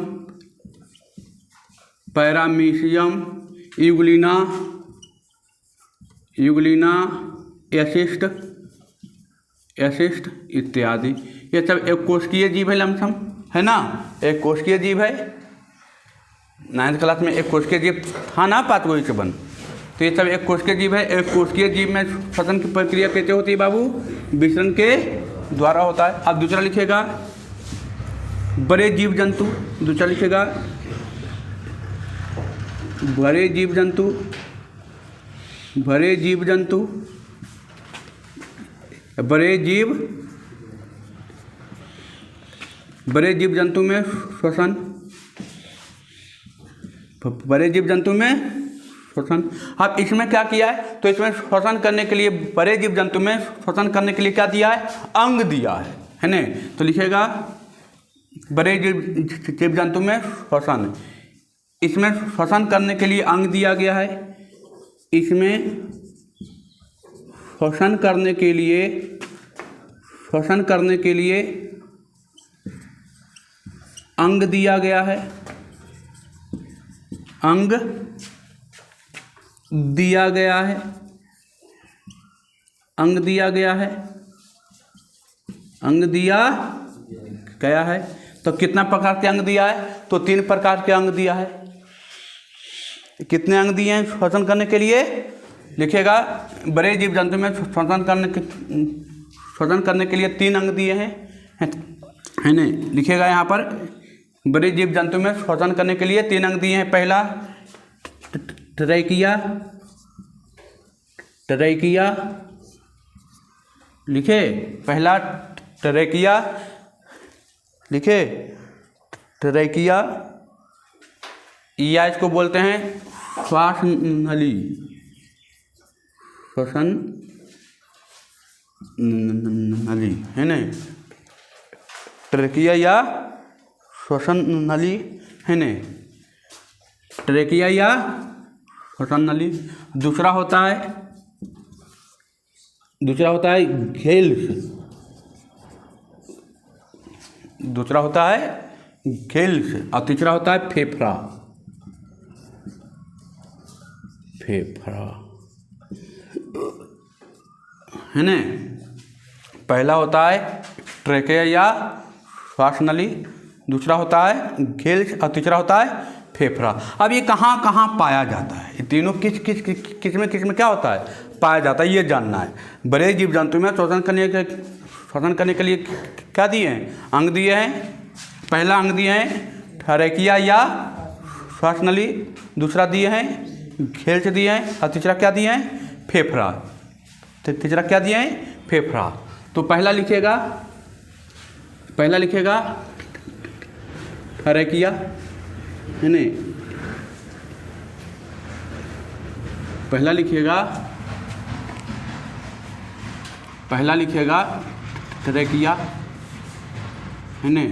Euglena, assist इत्यादि। ये सब एक कोशिकीय जीव है, लमसम, है ना, एक कोशिकीय जीव है। 9th क्लास में एक कोशिकीय जीव था ना, 5 तो ये सब एक कोशिकीय जीव है। एक कोशिकीय जीव में श्वसन की प्रक्रिया कैसे होती है बाबू? विसरण के द्वारा होता है। अब दूसरा लिखेगा, बड़े जीव जंतु। दूसरा लिखेगा, बड़े जीव जंतु में श्वसन। बड़े जीव जंतु में श्वसन। अब इसमें क्या किया है? तो इसमें श्वसन करने के लिए, बड़े जीव जंतु में श्वसन करने के लिए क्या दिया है? अंग दिया है ना। तो लिखेगा, बड़े जीव जंतु में श्वसन। इसमें श्वसन करने के लिए अंग दिया गया है। इसमें श्वसन करने के लिए अंग दिया गया है। अंग दिया गया है। तो कितना प्रकार के अंग दिया है? तो 3 प्रकार के अंग दिया है। कितने अंग दिए हैं श्वसन करने के लिए? लिखेगा, बड़े जीव जंतु में श्वसन करने के लिए 3 अंग दिए हैं, है ना। लिखिएगा यहाँ पर बड़े जीव जंतु में श्वसन करने के लिए 3 अंग दिए हैं। पहला ट्रैकिया, ट्रैकिया लिखे, पहला ट्रैकिया लिखे, ट्रैकिया, या इसको बोलते हैं श्वास नली, श्वसन नली, है ना। ट्रैकिया या श्वसन नली, है ना, ट्रैकिया या श्वसन नली। दूसरा होता है घेल्स, दूसरा होता है घेल्स, और तीसरा होता है फेफड़ा, फेफड़ा, है ना। पहला होता है ट्रैकिया या श्वास नली, दूसरा होता है घेल्स और तीसरा होता है फेफड़ा। अब ये कहाँ कहाँ पाया जाता है, ये तीनों किस में क्या होता है, पाया जाता है, ये जानना है। बड़े जीव जंतु में श्वसन करने के लिए क्या दिए हैं, अंग दिए हैं। पहला अंग दिए हैं ट्रैकिया या श्वास नली, दूसरा दिए हैं घेल्स दिए हैं, और तीसरा क्या दिए हैं, फेफड़ा, तीसरा क्या दिए हैं, फेफड़ा। तो पहला लिखेगा ट्रैकिया, है ना, पहला लिखेगा ट्रैकिया, है ना,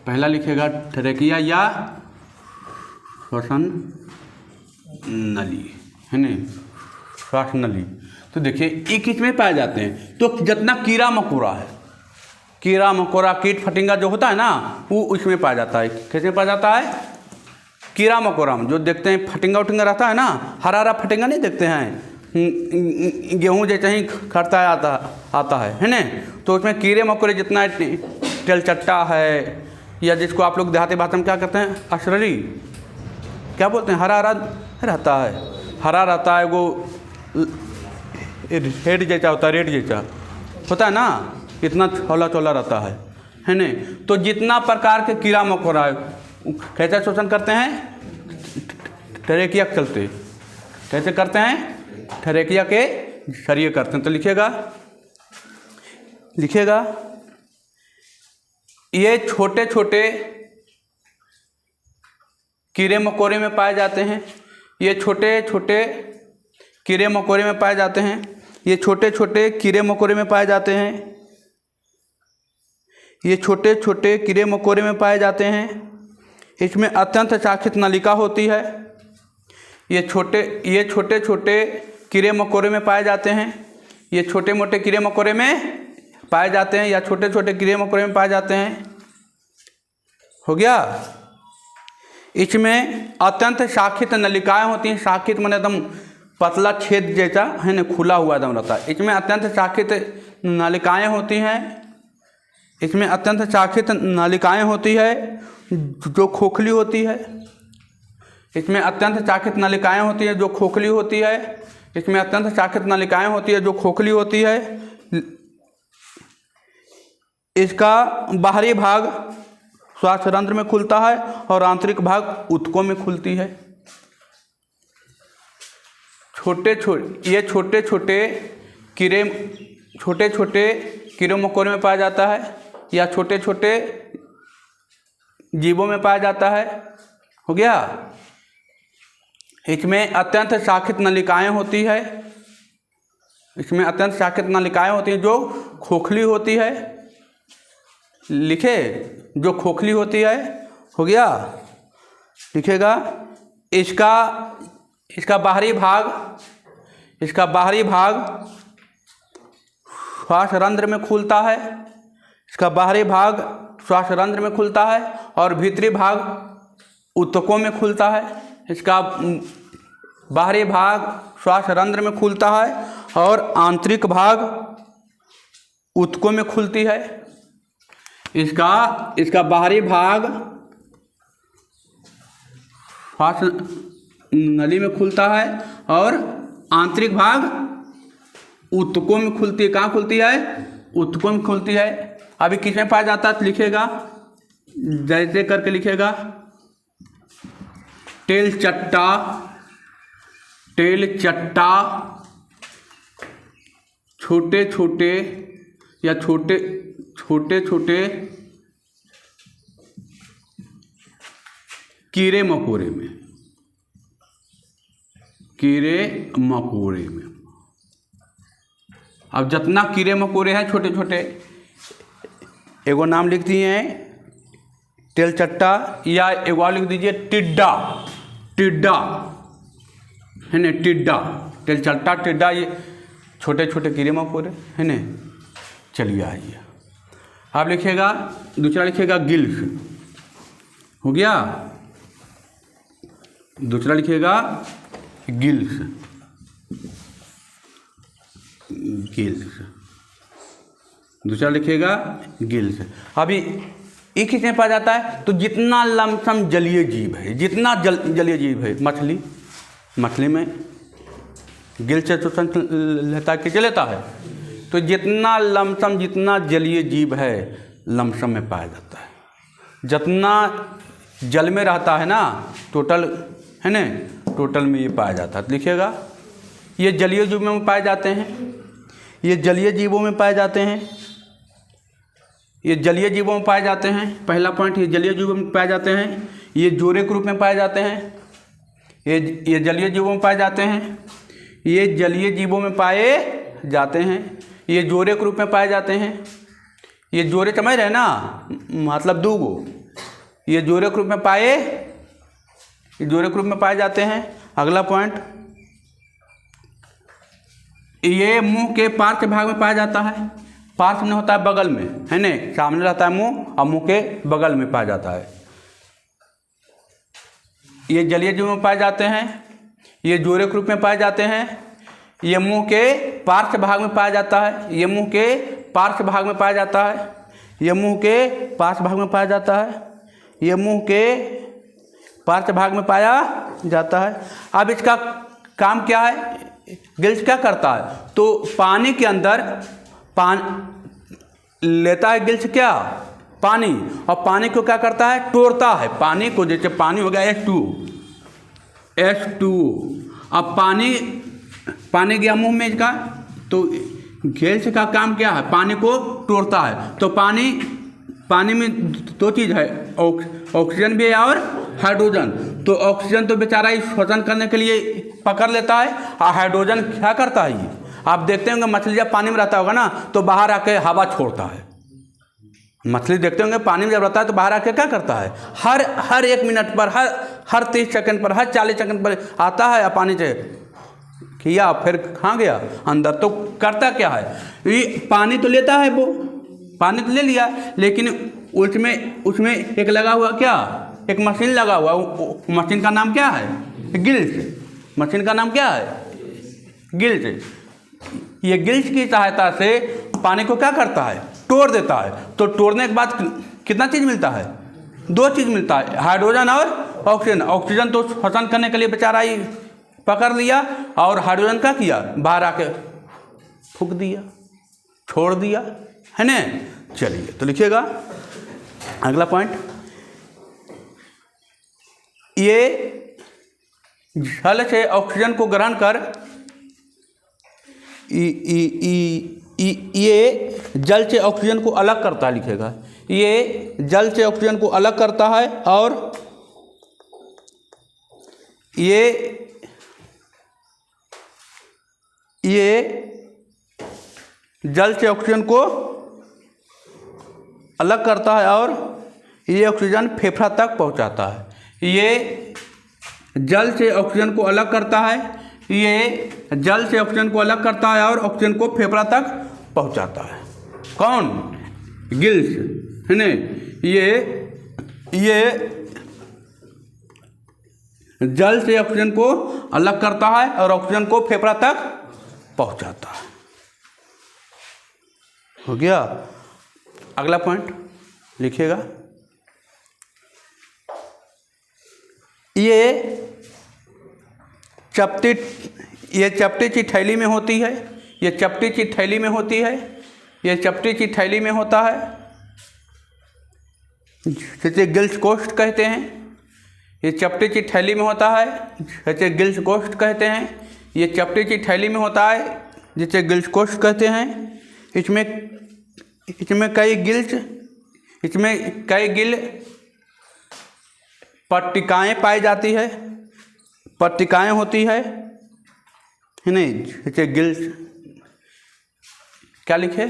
पहला लिखेगा ट्रैकिया या श्वसन नली, है ना, श्वास नली। तो देखिए ये किस में पाए जाते हैं, तो जितना कीड़ा मकोड़ा है, कीड़ा मकोड़ा कीट फटिंगा जो होता है ना, वो उसमें पाया जाता है। कैसे पाया जाता है, कीड़ा मकोड़ा में जो देखते हैं फटिंगा उटिंगा रहता है ना, हरा हरा फटिंगा नहीं देखते हैं, गेहूँ जैसे ही खड़ता आता है ना। तो उसमें कीड़े मकोड़े जितना तेलचट्टा है, या जिसको आप लोग देहाती भाषा में क्या कहते हैं, अशररी क्या बोलते हैं, हरा हरा रहता है, हरा रहता है, वो रेड जैसा होता है, रेड जैसा होता है ना, इतना चौला चौला रहता है ना। तो जितना प्रकार के कीड़ा मकोड़ा कैसे शोषण करते हैं, ट्रैकिया के चलते कैसे करते हैं, ट्रैकिया के जरिए करते हैं। तो लिखिएगा ये छोटे छोटे कीड़े मकोड़े में पाए जाते हैं, ये छोटे छोटे कीड़े मकोड़े में पाए जाते हैं, ये छोटे छोटे कीड़े मकोड़े में पाए जाते हैं, ये छोटे छोटे कीड़े मकोड़े में पाए जाते हैं। इसमें अत्यंत शाखित नलिका होती है। ये छोटे छोटे कीड़े मकोड़े में पाए जाते हैं, ये छोटे मोटे कीड़े मकोड़े में पाए जाते हैं, या छोटे छोटे कीड़े मकोड़े में पाए जाते हैं। हो गया। इसमें अत्यंत शाखित नलिकाएं होती हैं। शाखित माने एकदम पतला छेद जैसा, है ना, खुला हुआ एकदम रहता है। इसमें अत्यंत शाखित नलिकाएं होती हैं। इसमें अत्यंत शाखित नलिकाएं होती है जो खोखली होती है। इसमें अत्यंत शाखित नलिकाएं होती है जो खोखली होती है। इसमें अत्यंत शाखित नलिकाएं होती है जो खोखली होती है। इसका बाहरी भाग श्वास रंध्र में खुलता है और आंतरिक भाग ऊतकों में खुलती है। ये छोटे छोटे कीड़े मकोड़े में पाया जाता है, या छोटे छोटे जीवों में पाया जाता है। हो गया। इसमें अत्यंत शाखित नलिकाएं होती है। इसमें अत्यंत शाखित नलिकाएं होती हैं जो खोखली होती है। लिखे, जो खोखली होती है। हो गया। लिखेगा इसका बाहरी भाग श्वास रंध्र में खुलता है। इसका बाहरी भाग श्वास रंध्र में खुलता है और भीतरी भाग ऊतकों में खुलता है। इसका बाहरी भाग श्वास रंध्र में खुलता है और आंतरिक भाग ऊतकों में खुलती है। इसका बाहरी भाग श्वास नली में खुलता है और आंतरिक भाग ऊतकों में खुलती है। कहाँ खुलती है? ऊतकों में खुलती है। अभी किस में पाया जाता है? तो लिखेगा जैसे करके लिखेगा, तेलचट्टा, तेलचट्टा छोटे छोटे या छोटे छोटे कीड़े मकोड़े में, कीड़े मकोड़े में। अब जितना कीड़े मकोड़े हैं छोटे छोटे, एगो नाम लिख दिए हैं तेलचट्टा, या एगो और लिख दीजिए टिड्डा, टिड्डा है ना, टिड्डा, तेलचट्टा, टिड्डा, ये छोटे छोटे कीड़े मकोड़े है ना। चलिए आइए, आप लिखिएगा, दूसरा लिखिएगा गिल्स, हो गया। दूसरा लिखिएगा गिल्स, गिल्स, दूसरा लिखिएगा गिल्स। अभी एक ही में पाया जाता है। तो जितना लमसम जलीय जीव है, जितना जलीय जीव है, मछली, मछली में गिल्स से शोषण लेता है, कैसे लेता है? तो जितना लमसम, जितना जलीय जीव है लमसम में पाया जाता है। जितना जल में रहता है ना, टोटल है ना, टोटल में ये पाया जाता है। तो लिखिएगा ये जलीय जीवों में पाए जाते हैं, ये जलीय जीवों में पाए जाते हैं, ये जलीय जीवों में पाए जाते हैं। पहला पॉइंट, ये जलीय जीवों में पाए जाते हैं। ये जोड़े के रूप में पाए जाते हैं, ये जलीय जीवों में पाए जाते हैं, ये जलीय जीवों में पाए जाते हैं, ये जोड़े के रूप में पाए जाते हैं। ये जोड़े समझ रहे ना, मतलब दो गो, ये जोड़े के रूप में पाए, ये जोड़े के रूप में पाए जाते हैं। अगला पॉइंट, ये मुंह के पार्श्व भाग में पाया जाता है। पार्श्व में होता है बगल में, है ना, सामने रहता है मुंह, और मुंह के बगल में पाया जाता है। ये जलीय जीव में पाए जाते हैं, ये जोड़े के रूप में पाए जाते हैं। ये मुंह के पार्श्व भाग में पाया जाता है, ये मुंह के पार्श्व भाग में पाया जाता है, ये मुंह के पार्श्व भाग में पाया जाता है, ये मुंह के पार्श्व भाग में पाया जाता है। अब इसका काम क्या है? गिल्स क्या करता है? तो पानी के अंदर लेता है गिल्स क्या? पानी, और पानी को क्या करता है? तोड़ता है। पानी को, जैसे पानी हो गया H2, अब पानी गया मुंह में इसका, तो गिल्स का काम क्या है? पानी को तोड़ता है। तो पानी में दो चीज़ है, ऑक्सीजन भी है और हाइड्रोजन। तो ऑक्सीजन तो बेचारा ही शोषण करने के लिए पकड़ लेता है, और हाइड्रोजन क्या करता है? ये आप देखते होंगे, मछली जब पानी में रहता होगा ना, तो बाहर आके हवा छोड़ता है। मछली देखते होंगे पानी में जब रहता है तो बाहर आके क्या करता है? हर 1 मिनट पर, हर 30 सेकंड पर, हर 40 सेकंड पर आता है, या पानी से किया फिर कहाँ गया? अंदर। तो करता क्या है? ये पानी तो लेता है, वो पानी तो ले लिया, लेकिन उसमें एक लगा हुआ क्या? एक मशीन लगा हुआ। मशीन का नाम क्या है? गिल्स। मशीन का नाम क्या है? गिल्स। ये गिल्स की सहायता से पानी को क्या करता है? तोड़ देता है। तो तोड़ने के बाद कितना चीज़ मिलता है? 2 चीज़ मिलता है, हाइड्रोजन और ऑक्सीजन। ऑक्सीजन तो शोषण करने के लिए बेचारा ही पकड़ लिया, और हाइड्रोजन क्या किया? बाहर आके फूंक दिया, छोड़ दिया, है ना। चलिए, तो लिखिएगा अगला पॉइंट, ये जल से ऑक्सीजन को ग्रहण कर, ये जल से ऑक्सीजन को अलग करता है। लिखेगा, ये जल से ऑक्सीजन को अलग करता है, और ये जल से ऑक्सीजन को अलग करता है, और ये ऑक्सीजन फेफड़ा तक पहुंचाता है। ये जल से ऑक्सीजन को अलग करता है, ये जल से ऑक्सीजन को अलग करता है, और ऑक्सीजन को फेफड़ा तक पहुंचाता है। कौन? गिल्स, है ना। ये जल से ऑक्सीजन को अलग करता है, और ऑक्सीजन को फेफड़ा तक पहुंचाता है। हो गया। अगला पॉइंट लिखिएगा, ये चपटी सी थैली में होती है, ये चपटी की थैली में होती है, ये चपटी की थैली में होता है, जिसे गिल्स कोष्ठ कहते हैं। ये चपटी की थैली में होता है, जिसे गिल्स कोष्ठ कहते हैं। ये चपटी की थैली में होता है, जिसे गिल्स कोष्ठ कहते हैं। इसमें कई गिल पट्टिकाएँ पाई जाती है, पट्टिकाएँ होती है नहीं, जैसे गिल्स क्या लिखे,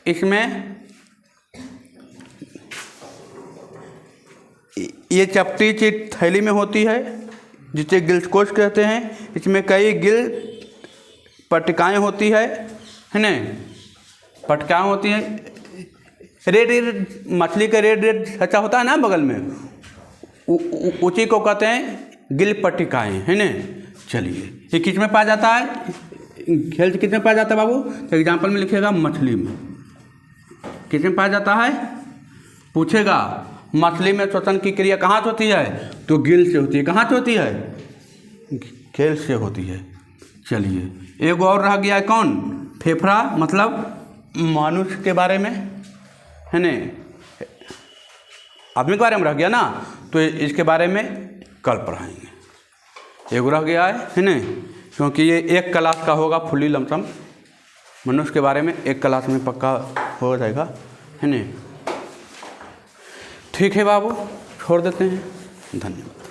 इसमें ये चपटी की थैली में होती है, जिसे गिल्स कोष कहते हैं। इसमें कई गिल पट्टिकाएँ होती है नहीं, पट्टिकाएँ होती हैं। रेड मछली का रेड सच्चा होता है ना बगल में, उसी को कहते हैं गिल पट्टिकाएँ है ना। चलिए, ये किस में पाया जाता है, खेल किस में पाया जाता है बाबू, तो एग्जाम्पल में लिखिएगा मछली में। किस में पाया जाता है, पूछेगा मछली में श्वसन की क्रिया कहाँ से होती है, तो गिल से होती है। कहाँ से होती है, खेल से होती है। चलिए, एक और रह गया है कौन, फेफड़ा, मतलब मनुष्य के बारे में है न, आदमी के बारे में रह गया ना, तो इसके बारे में कल पढ़ाएंगे। एक रह गया है न, क्योंकि ये एक क्लास का होगा फुल्ली लमसम, मनुष्य के बारे में एक क्लास में पक्का हो जाएगा है न। ठीक है बाबू, छोड़ देते हैं, धन्यवाद।